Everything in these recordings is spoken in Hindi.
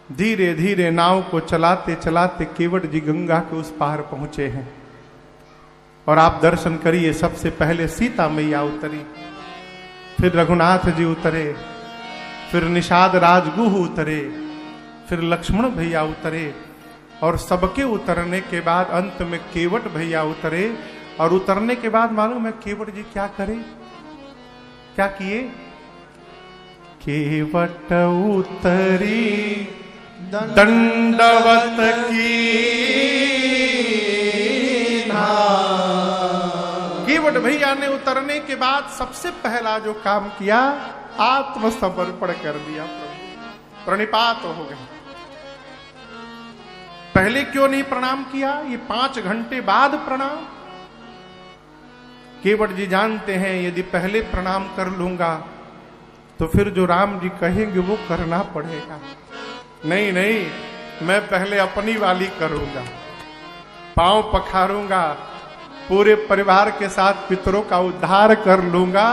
धीरे धीरे नाव को चलाते चलाते केवट जी गंगा के उस पार पहुंचे हैं। और आप दर्शन करिए, सबसे पहले सीता मैया उतरी, फिर रघुनाथ जी उतरे, फिर निषाद राजगुह उतरे, फिर लक्ष्मण भैया उतरे, और सबके उतरने के बाद अंत में केवट भैया उतरे। और उतरने के बाद मालूम है केवट जी क्या करे, क्या किए? केवट उतरी दंडवत की केवट भैया ने उतरने के बाद सबसे पहला जो काम किया, आत्मसमर्पण कर दिया, प्रणिपात हो गए। पहले क्यों नहीं प्रणाम किया? ये 5 घंटे बाद प्रणाम। केवट जी जानते हैं यदि पहले प्रणाम कर लूंगा तो फिर जो राम जी कहेंगे वो करना पड़ेगा। नहीं नहीं, मैं पहले अपनी वाली करूंगा, पांव पखारूंगा, पूरे परिवार के साथ पितरों का उद्धार कर लूंगा,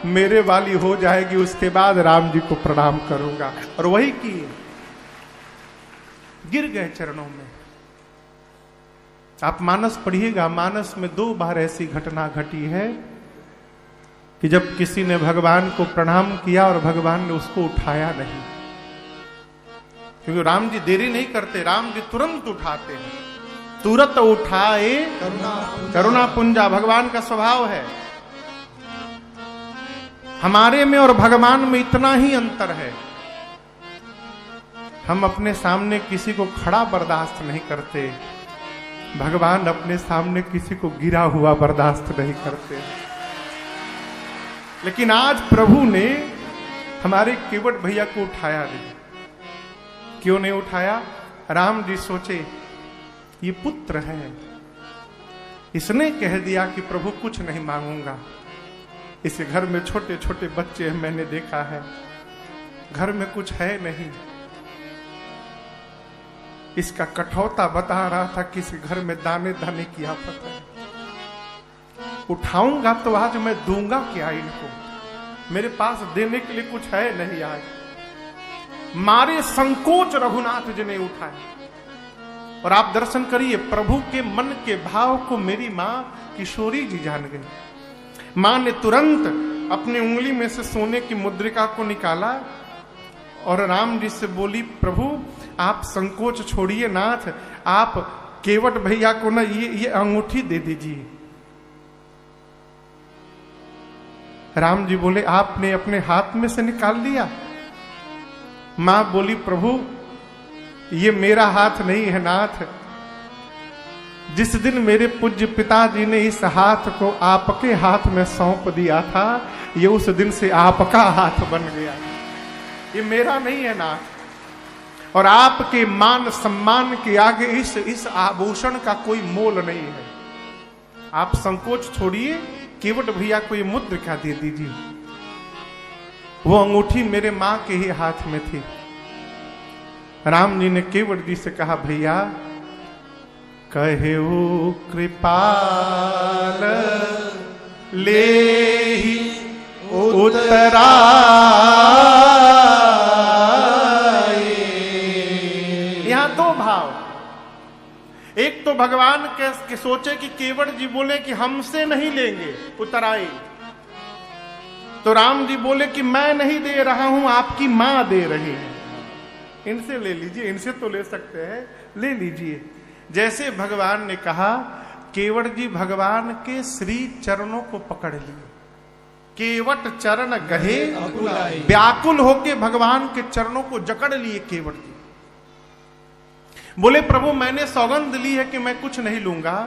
मेरे वाली हो जाएगी, उसके बाद राम जी को प्रणाम करूंगा। और वही किए, गिर गए चरणों में। आप मानस पढ़िएगा, मानस में 2 बार ऐसी घटना घटी है कि जब किसी ने भगवान को प्रणाम किया और भगवान ने उसको उठाया नहीं, क्योंकि राम जी देरी नहीं करते, राम जी तुरंत उठाते हैं। तुरंत उठाए करुणा पुंजा, भगवान का स्वभाव है। हमारे में और भगवान में इतना ही अंतर है, हम अपने सामने किसी को खड़ा बर्दाश्त नहीं करते, भगवान अपने सामने किसी को गिरा हुआ बर्दाश्त नहीं करते। लेकिन आज प्रभु ने हमारे केवट भैया को उठाया नहीं। क्यों नहीं उठाया? राम जी सोचे ये पुत्र है, इसने कह दिया कि प्रभु कुछ नहीं मांगूंगा। इस घर में छोटे छोटे बच्चे हैं, मैंने देखा है, घर में कुछ है नहीं। इसका कठौता बता रहा था कि इस घर में दाने दाने की आफत है। उठाऊंगा तो आज मैं दूंगा क्या इनको? मेरे पास देने के लिए कुछ है नहीं। आज मारे संकोच रघुनाथ जी ने उठाए। और आप दर्शन करिए, प्रभु के मन के भाव को मेरी मां किशोरी जी जान गई। मां ने तुरंत अपनी उंगली में से सोने की मुद्रिका को निकाला और राम जी से बोली, प्रभु आप संकोच छोड़िए नाथ, आप केवट भैया को ना ये अंगूठी दे दीजिए। राम जी बोले, आपने अपने हाथ में से निकाल लिया? मां बोली, प्रभु ये मेरा हाथ नहीं है नाथ, जिस दिन मेरे पूज्य पिताजी ने इस हाथ को आपके हाथ में सौंप दिया था, ये उस दिन से आपका हाथ बन गया, ये मेरा नहीं है नाथ। और आपके मान सम्मान के आगे इस आभूषण का कोई मोल नहीं है। आप संकोच छोड़िए, केवट भैया को ये मुद्रिका दे दीजिए। वो अंगूठी मेरे मां के ही हाथ में थी। राम जी ने केवट जी से कहा, भैया कहेऊ कृपाल ले ही उतरा। यहां 2 भाव, एक तो भगवान के सोचे कि केवट जी बोले कि हमसे नहीं लेंगे, उतराई। तो राम जी बोले कि मैं नहीं दे रहा हूं, आपकी मां दे रही है, इनसे ले लीजिए, इनसे तो ले सकते हैं, ले लीजिए। जैसे भगवान ने कहा, केवट जी भगवान के श्री चरणों को पकड़ लिए। केवट चरण गहे व्याकुल होके भगवान के चरणों को जकड़ लिए केवट जी। बोले, प्रभु मैंने सौगंध ली है कि मैं कुछ नहीं लूंगा,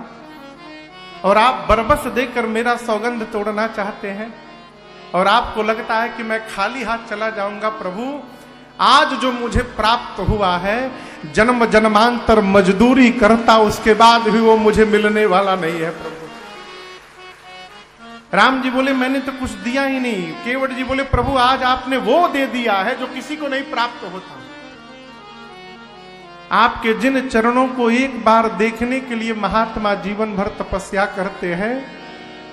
और आप बरबस देकर मेरा सौगंध तोड़ना चाहते हैं, और आपको लगता है कि मैं खाली हाथ चला जाऊंगा। प्रभु आज जो मुझे प्राप्त हुआ है, जन्म जन्मांतर मजदूरी करता उसके बाद भी वो मुझे मिलने वाला नहीं है प्रभु। राम जी बोले, मैंने तो कुछ दिया ही नहीं। केवट जी बोले, प्रभु आज आपने वो दे दिया है जो किसी को नहीं प्राप्त होता। आपके जिन चरणों को एक बार देखने के लिए महात्मा जीवन भर तपस्या करते हैं,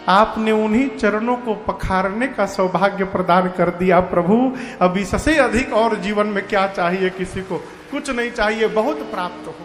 आपने उन्हीं चरणों को पखारने का सौभाग्य प्रदान कर दिया। प्रभु अब इससे अधिक और जीवन में क्या चाहिए किसी को? कुछ नहीं चाहिए, बहुत प्राप्त हो।